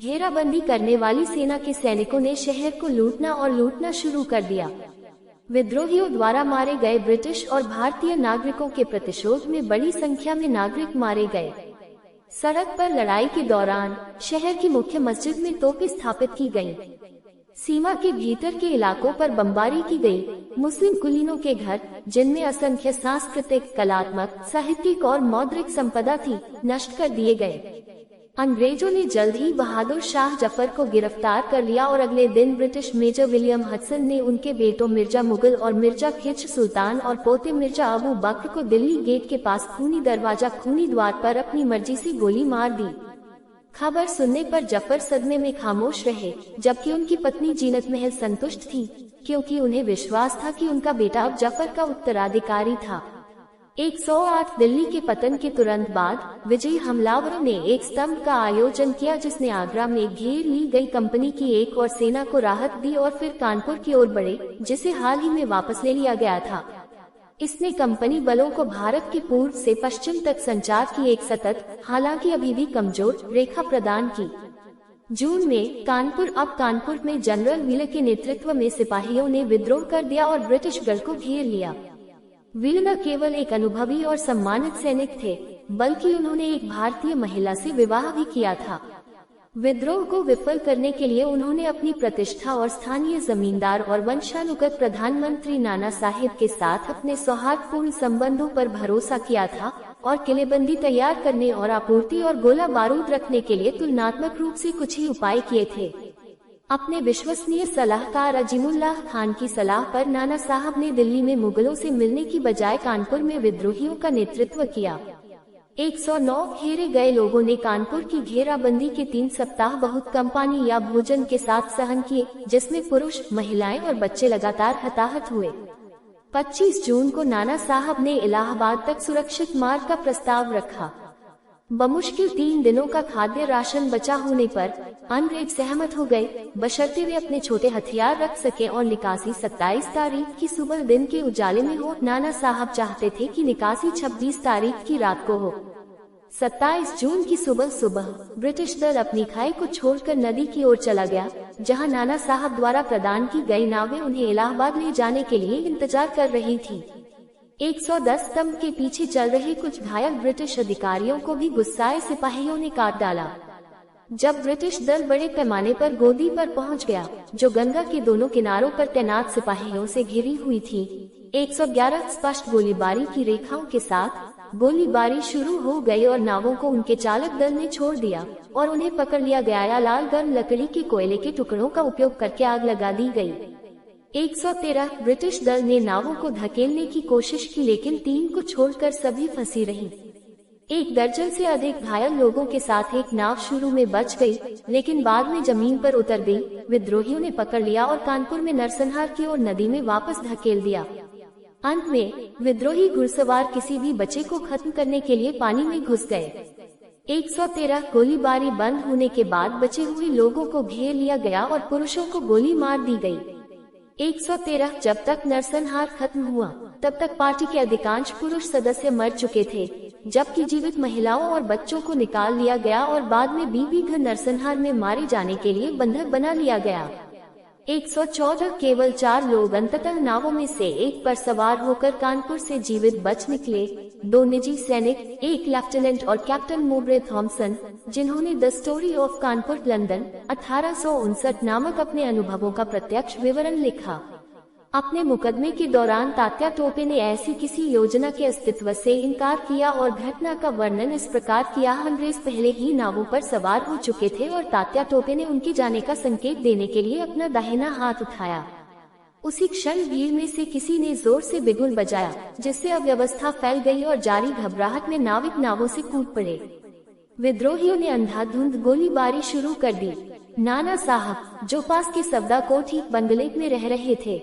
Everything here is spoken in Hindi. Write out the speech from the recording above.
घेराबंदी करने वाली सेना के सैनिकों ने शहर को लूटना शुरू कर दिया। विद्रोहियों द्वारा मारे गए ब्रिटिश और भारतीय नागरिकों के प्रतिशोध में बड़ी संख्या में नागरिक मारे गए। सड़क पर लड़ाई के दौरान शहर की मुख्य मस्जिद में तोपें स्थापित की गईं। सीमा के भीतर के इलाकों पर बमबारी की गई। मुस्लिम कुलीनों के घर, जिनमें असंख्य सांस्कृतिक, कलात्मक, साहित्यिक और मौद्रिक संपदा थी, नष्ट कर दिए गए। अंग्रेजों ने जल्द ही बहादुर शाह जफर को गिरफ्तार कर लिया और अगले दिन ब्रिटिश मेजर विलियम हडसन ने उनके बेटों मिर्जा मुगल और मिर्जा खिज सुल्तान और पोते मिर्जा अबू बकर को दिल्ली गेट के पास खूनी द्वार पर अपनी मर्जी से गोली मार दी। खबर सुनने पर जफर सदमे में खामोश रहे, जबकि उनकी पत्नी जीनत महल संतुष्ट थी, क्योंकि उन्हें विश्वास था कि उनका बेटा अब जफर का उत्तराधिकारी था। 108 दिल्ली के पतन के तुरंत बाद विजयी हमलावरों ने एक स्तंभ का आयोजन किया, जिसने आगरा में घेर ली गई कंपनी की एक और सेना को राहत दी और फिर कानपुर की ओर बढ़े, जिसे हाल ही में वापस ले लिया गया था। इसने कंपनी बलों को भारत के पूर्व से पश्चिम तक संचार की एक सतत, हालांकि अभी भी कमजोर, रेखा प्रदान की। जून में कानपुर में जनरल व्हीलर के नेतृत्व में सिपाहियों ने विद्रोह कर दिया और ब्रिटिश गढ़ को घेर लिया। व्हीलर न केवल एक अनुभवी और सम्मानित सैनिक थे, बल्कि उन्होंने एक भारतीय महिला से विवाह भी किया था। विद्रोह को विफल करने के लिए उन्होंने अपनी प्रतिष्ठा और स्थानीय जमींदार और वंशानुगत प्रधानमंत्री नाना साहेब के साथ अपने सौहार्दपूर्ण संबंधों पर भरोसा किया था और किलेबंदी तैयार करने और आपूर्ति और गोला बारूद रखने के लिए तुलनात्मक रूप से कुछ ही उपाय किए थे। अपने विश्वसनीय सलाहकार अजीमुल्लाह खान की सलाह पर नाना साहब ने दिल्ली में मुगलों से मिलने की बजाय कानपुर में विद्रोहियों का नेतृत्व किया। 109 घेरे गए लोगों ने कानपुर की घेराबंदी के 3 सप्ताह बहुत कम पानी या भोजन के साथ सहन किए, जिसमें पुरुष, महिलाएं और बच्चे लगातार हताहत हुए। 25 जून को नाना साहब ने इलाहाबाद तक सुरक्षित मार्ग का प्रस्ताव रखा। बमुश्किल 3 दिनों का खाद्य राशन बचा होने पर अंग्रेज सहमत हो गए, बशर्ते वे अपने छोटे हथियार रख सके और निकासी 27 तारीख की सुबह दिन के उजाले में हो। नाना साहब चाहते थे कि निकासी 26 तारीख की रात को हो। 27 जून की सुबह ब्रिटिश दल अपनी खाई को छोड़कर नदी की ओर चला गया, जहां नाना साहब द्वारा प्रदान की गई नावें उन्हें इलाहाबाद ले जाने के लिए इंतजार कर रही थी। 110 स्तंभ के पीछे चल रहे कुछ घायल ब्रिटिश अधिकारियों को भी गुस्साए सिपाहियों ने काट डाला। जब ब्रिटिश दल बड़े पैमाने पर गोदी पर पहुंच गया, जो गंगा के दोनों किनारों पर तैनात सिपाहियों से घिरी हुई थी, 111 स्पष्ट गोलीबारी की रेखाओं के साथ गोलीबारी शुरू हो गई और नावों को उनके चालक दल ने छोड़ दिया और उन्हें पकड़ लिया गया या लाल गर्म लकड़ी के कोयले के टुकड़ों का उपयोग करके आग लगा दी गई। 113 ब्रिटिश दल ने नावों को धकेलने की कोशिश की, लेकिन 3 को छोड़कर सभी फंसी रहीं। 1 दर्जन से अधिक घायल लोगों के साथ एक नाव शुरू में बच गई, लेकिन बाद में जमीन पर उतर गई। विद्रोहियों ने पकड़ लिया और कानपुर में नरसंहार की ओर नदी में वापस धकेल दिया। अंत में विद्रोही घुड़सवार किसी भी बचे को खत्म करने के लिए पानी में घुस गए। 113 गोलीबारी बंद होने के बाद बचे हुए लोगों को घेर लिया गया और पुरुषों को गोली मार दी गई। 113 जब तक नरसंहार खत्म हुआ, तब तक पार्टी के अधिकांश पुरुष सदस्य मर चुके थे, जबकि जीवित महिलाओं और बच्चों को निकाल लिया गया और बाद में बीबी घर नरसंहार में मारे जाने के लिए बंधक बना लिया गया। 114 केवल 4 लोग अंततः नावों में से एक पर सवार होकर कानपुर से जीवित बच निकले। 2 निजी सैनिक, 1 लेफ्टिनेंट और कैप्टन मोब्रे थॉमसन, जिन्होंने the story of Kanpur London 1859 नामक अपने अनुभवों का प्रत्यक्ष विवरण लिखा। अपने मुकदमे के दौरान तात्या टोपे ने ऐसी किसी योजना के अस्तित्व से इनकार किया और घटना का वर्णन इस प्रकार किया: अंग्रेज पहले ही नावों पर सवार हो चुके थे और तात्या टोपे ने उनके जाने का संकेत देने के लिए अपना दाहिना हाथ उठाया। उसी क्षण भीड़ में से किसी ने जोर से बिगुल बजाया, जिससे अव्यवस्था फैल गई और जारी घबराहट में नाविक नावों से कूद पड़े। विद्रोहियों ने अंधाधुंध गोलीबारी शुरू कर दी। नाना साहब, जो पास के सवदा कोठी बंगले में रह रहे थे,